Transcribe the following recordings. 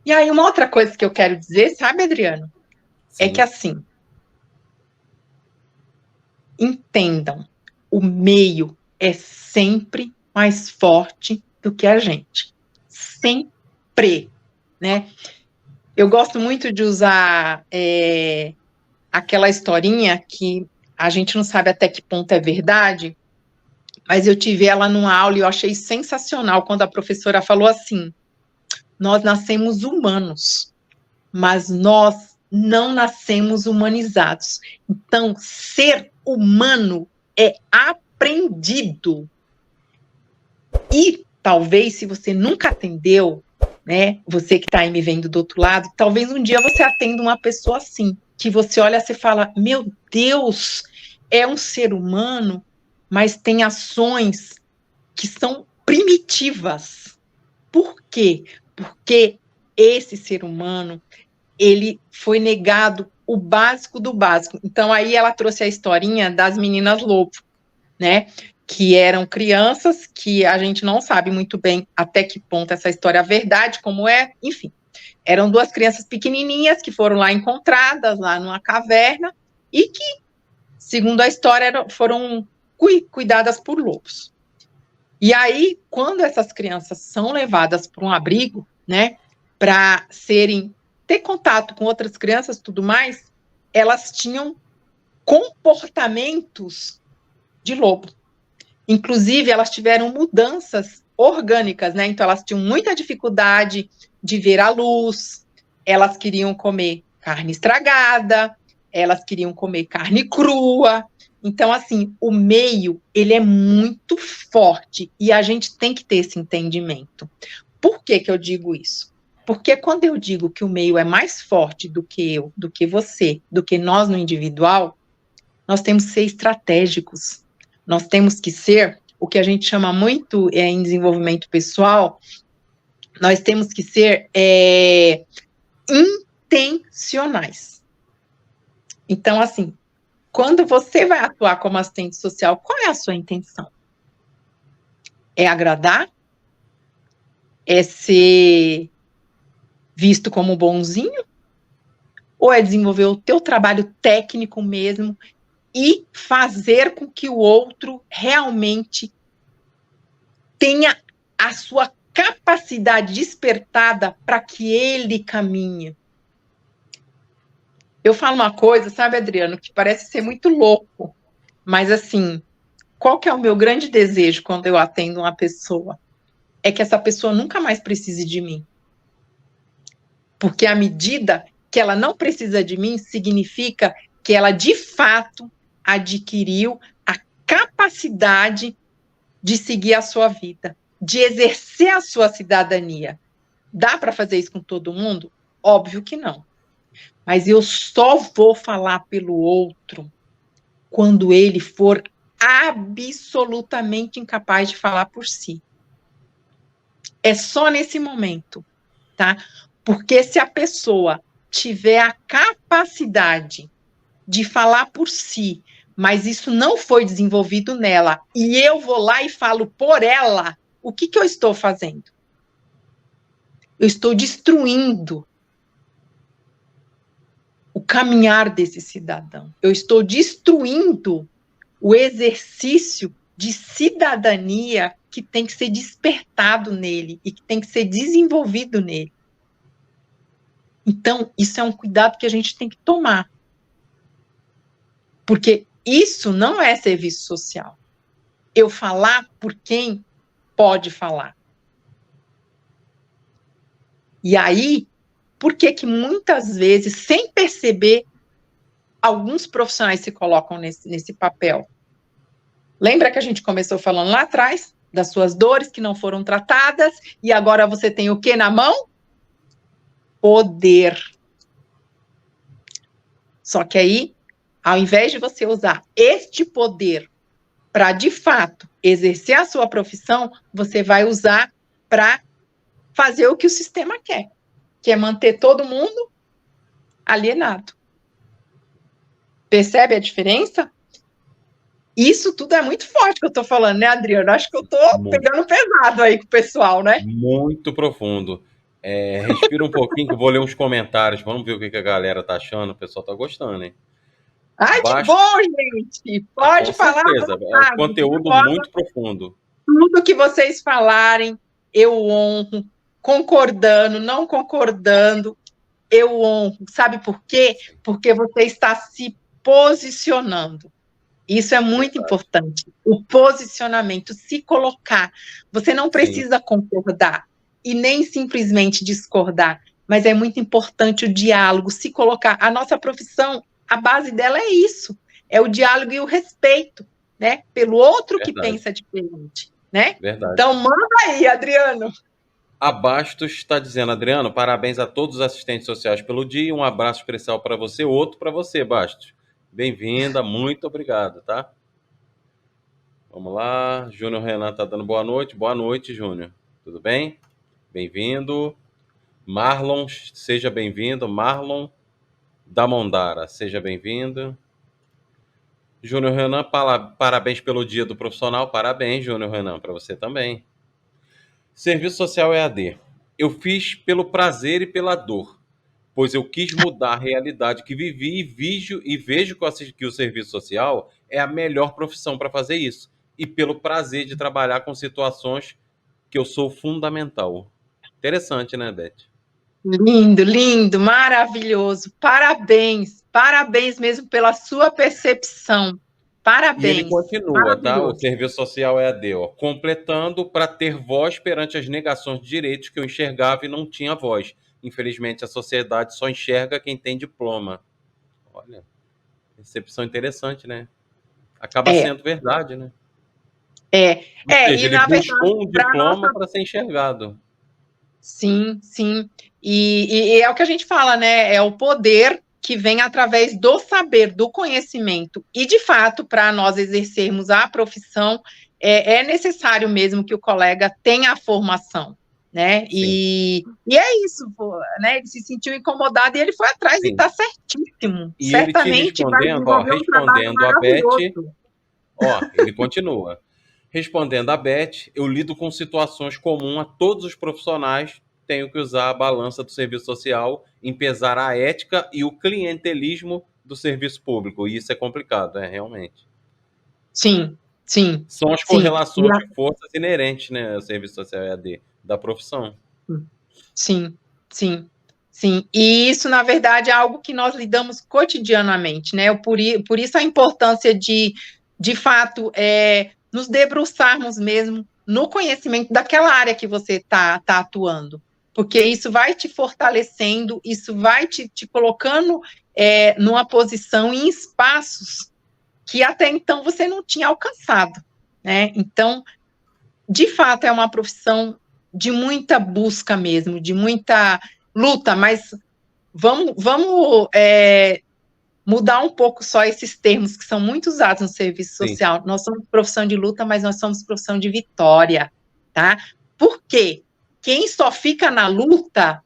E aí, uma outra coisa que eu quero dizer, sabe, Adriano? Sim. É que assim, entendam, o meio é sempre mais forte do que a gente. Sempre, né? Eu gosto muito de usar aquela historinha que a gente não sabe até que ponto é verdade, mas eu tive ela numa aula e eu achei sensacional quando a professora falou assim: nós nascemos humanos, mas nós não nascemos humanizados. Então, ser humano é aprendido. E talvez, se você nunca atendeu, né, você que está aí me vendo do outro lado, talvez um dia você atenda uma pessoa assim, que você olha e fala: meu Deus, é um ser humano, mas tem ações que são primitivas. Por quê? Porque esse ser humano, ele foi negado o básico do básico. Então, aí ela trouxe a historinha das meninas lobo, né? Que eram crianças que a gente não sabe muito bem até que ponto essa história é verdade, como é, enfim. Eram duas crianças pequenininhas que foram lá encontradas, lá numa caverna, e que, segundo a história, foram cuidadas por lobos. E aí, quando essas crianças são levadas para um abrigo, né, para ter contato com outras crianças, tudo mais, elas tinham comportamentos de lobo. Inclusive, elas tiveram mudanças orgânicas, né? Então, elas tinham muita dificuldade de ver a luz, elas queriam comer carne estragada, elas queriam comer carne crua. Então, assim, o meio, ele é muito forte e a gente tem que ter esse entendimento. Por que que eu digo isso? Porque quando eu digo que o meio é mais forte do que eu, do que você, do que nós no individual, nós temos que ser estratégicos. Nós temos que ser o que a gente chama muito em desenvolvimento pessoal, nós temos que ser intencionais. Então, assim, quando você vai atuar como assistente social, qual é a sua intenção? É agradar? É ser visto como bonzinho? Ou é desenvolver o teu trabalho técnico mesmo e fazer com que o outro realmente tenha a sua capacidade despertada para que ele caminhe? Eu falo uma coisa, sabe, Adriano, que parece ser muito louco, mas assim, qual que é o meu grande desejo quando eu atendo uma pessoa? É que essa pessoa nunca mais precise de mim. Porque à medida que ela não precisa de mim, significa que ela, de fato, adquiriu a capacidade de seguir a sua vida, de exercer a sua cidadania. Dá para fazer isso com todo mundo? Óbvio que não. Mas eu só vou falar pelo outro quando ele for absolutamente incapaz de falar por si. É só nesse momento, tá? Porque se a pessoa tiver a capacidade de falar por si, mas isso não foi desenvolvido nela, e eu vou lá e falo por ela, o que eu estou fazendo? Eu estou destruindo o caminhar desse cidadão. Eu estou destruindo o exercício de cidadania que tem que ser despertado nele e que tem que ser desenvolvido nele. Então, isso é um cuidado que a gente tem que tomar. Porque isso não é serviço social. Eu falar por quem pode falar. E aí, por que muitas vezes, sem perceber, alguns profissionais se colocam nesse papel? Lembra que a gente começou falando lá atrás das suas dores que não foram tratadas e agora você tem o que na mão? Poder. Só que aí, ao invés de você usar este poder para, de fato, exercer a sua profissão, você vai usar para fazer o que o sistema quer, que é manter todo mundo alienado. Percebe a diferença? Isso tudo é muito forte que eu estou falando, né, Adriano? Acho que eu estou pegando pesado aí com o pessoal, né? Muito profundo. Respira um pouquinho que eu vou ler uns comentários. Vamos ver o que a galera tá achando. O pessoal tá gostando, hein? Ai, que Basto, bom, gente! com Pode falar à certeza, é um vontade. conteúdo muito profundo. Tudo que vocês falarem, eu honro, concordando, não concordando, eu honro. Sabe por quê? Sim, Porque você está se posicionando. Isso é muito verdade. importante. O posicionamento, se colocar. Você não Sim, precisa concordar e nem simplesmente discordar, mas é muito importante o diálogo, se colocar. A nossa profissão, a base dela é isso, é o diálogo e o respeito, né? Pelo outro que verdade, pensa diferente, né? verdade. Então, manda aí, Adriano. A Bastos está dizendo, Adriano, parabéns a todos os assistentes sociais pelo dia. Um abraço especial para você, outro para você, Bastos. Bem-vinda, muito obrigado, tá? Vamos lá. Júnior Renan tá dando boa noite. Boa noite, Júnior. Tudo bem? Bem-vindo. Marlon, seja bem-vindo. Marlon da Mondara, seja bem-vindo. Júnior Renan, parabéns pelo dia do profissional. Parabéns, Júnior Renan, para você também. Serviço social EAD. Eu fiz pelo prazer e pela dor, pois eu quis mudar a realidade que vivi e vejo que o serviço social é a melhor profissão para fazer isso. E pelo prazer de trabalhar com situações que eu sou fundamental. Interessante, né, Beth? Lindo, lindo, maravilhoso. Parabéns, parabéns mesmo pela sua percepção. E ele Parabéns, continua, tá? O maravilhoso. serviço social EAD, ó, completando para ter voz perante as negações de direitos que eu enxergava e não tinha voz. Infelizmente, a sociedade só enxerga quem tem diploma. Olha, percepção interessante, né? Acaba É, sendo verdade, né? Ou e seja, ele na verdade, buscou um para diploma nossa. para ser enxergado. Sim, sim. E é o que a gente fala, né? É o poder que vem através do saber, do conhecimento. E, de fato, para nós exercermos a profissão, é necessário mesmo que o colega tenha a formação, né? Sim, E é isso, pô, né? Ele se sentiu incomodado e ele foi atrás e sim. está certíssimo. E ele te Certamente vai respondendo, ó, desenvolver um trabalho respondendo a Beth, maravilhoso. ó, ele continua. Respondendo a Beth, eu lido com situações comuns a todos os profissionais. Tenho que usar a balança do serviço social em pesar a ética e o clientelismo do serviço público. E isso é complicado, realmente. Sim, sim, São as sim. correlações de forças inerentes, né, ao serviço social EAD, da profissão. Sim, sim, sim. E isso, na verdade, é algo que nós lidamos cotidianamente, né? Por isso a importância de fato, nos debruçarmos mesmo no conhecimento daquela área que você tá atuando, porque isso vai te fortalecendo, isso vai te colocando numa posição em espaços que até então você não tinha alcançado, né? Então, de fato, é uma profissão de muita busca mesmo, de muita luta, mas vamos mudar um pouco só esses termos que são muito usados no serviço Sim. social. Nós somos profissão de luta, mas nós somos profissão de vitória, tá? Por quê? Quem só fica na luta,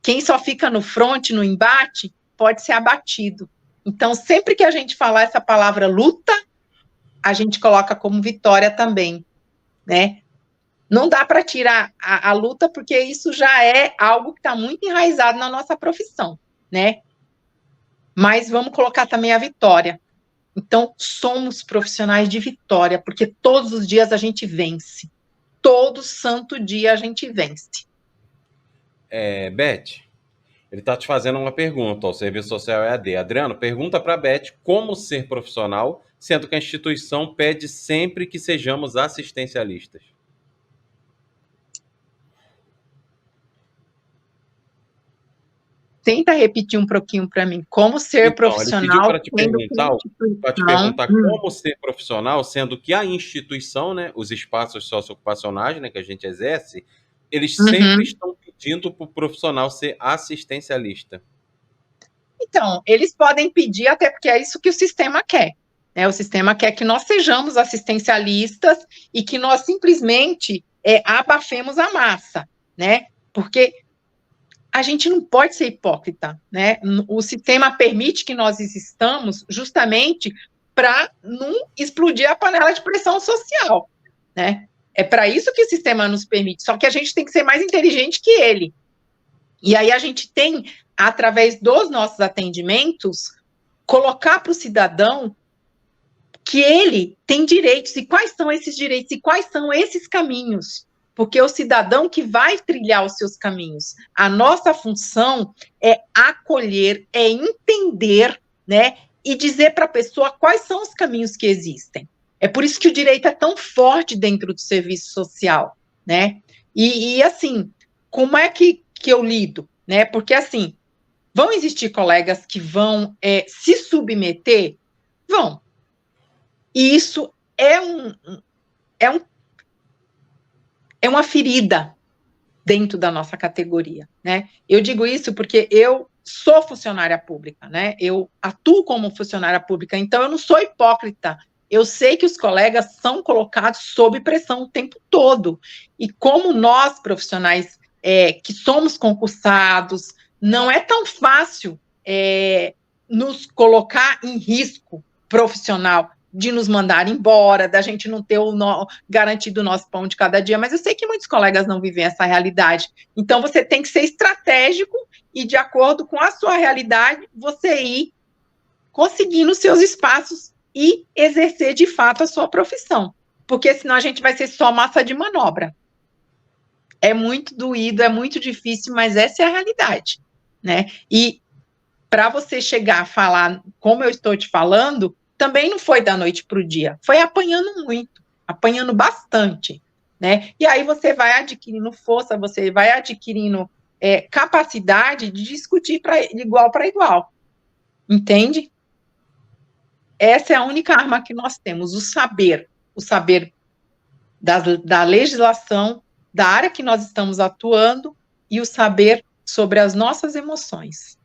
quem só fica no fronte, no embate, pode ser abatido. Então, sempre que a gente falar essa palavra luta, a gente coloca como vitória também, né? Não dá para tirar a luta, porque isso já é algo que está muito enraizado na nossa profissão, né? Mas vamos colocar também a vitória. Então, somos profissionais de vitória, porque todos os dias a gente vence. Todo santo dia a gente vence. Beth, ele está te fazendo uma pergunta ao Serviço Social EAD. Adriano, pergunta para a Beth como ser profissional, sendo que a instituição pede sempre que sejamos assistencialistas. Tenta repetir um pouquinho para mim. Como ser Então, ele pediu profissional para te sendo que perguntar, instituição... como ser profissional, sendo que a instituição, né, os espaços socioocupacionais, né, que a gente exerce, eles sempre Uhum. estão pedindo para o profissional ser assistencialista. Então, eles podem pedir, até porque é isso que o sistema quer. Né? O sistema quer que nós sejamos assistencialistas e que nós simplesmente abafemos a massa, né? Porque a gente não pode ser hipócrita, né? O sistema permite que nós existamos justamente para não explodir a panela de pressão social, né? É para isso que o sistema nos permite, só que a gente tem que ser mais inteligente que ele. E aí a gente tem, através dos nossos atendimentos, colocar para o cidadão que ele tem direitos, e quais são esses direitos, e quais são esses caminhos, porque é o cidadão que vai trilhar os seus caminhos. A nossa função é acolher, é entender, né, e dizer para a pessoa quais são os caminhos que existem. É por isso que o direito é tão forte dentro do serviço social, né, e assim, como é que eu lido, né, porque assim, vão existir colegas que vão se submeter? Vão. E isso é uma ferida dentro da nossa categoria, né? Eu digo isso porque eu sou funcionária pública, né? Eu atuo como funcionária pública, então eu não sou hipócrita. Eu sei que os colegas são colocados sob pressão o tempo todo. E como nós, profissionais que somos concursados, não é tão fácil nos colocar em risco profissional, de nos mandar embora, da gente não ter garantido o nosso pão de cada dia, mas eu sei que muitos colegas não vivem essa realidade. Então, você tem que ser estratégico e, de acordo com a sua realidade, você ir conseguindo os seus espaços e exercer, de fato, a sua profissão. Porque senão a gente vai ser só massa de manobra. É muito doído, é muito difícil, mas essa é a realidade, né? E para você chegar a falar como eu estou te falando, também não foi da noite para o dia, foi apanhando muito, apanhando bastante, né? E aí você vai adquirindo força, você vai adquirindo capacidade de discutir de igual para igual, entende? Essa é a única arma que nós temos, o saber da legislação, da área que nós estamos atuando e o saber sobre as nossas emoções.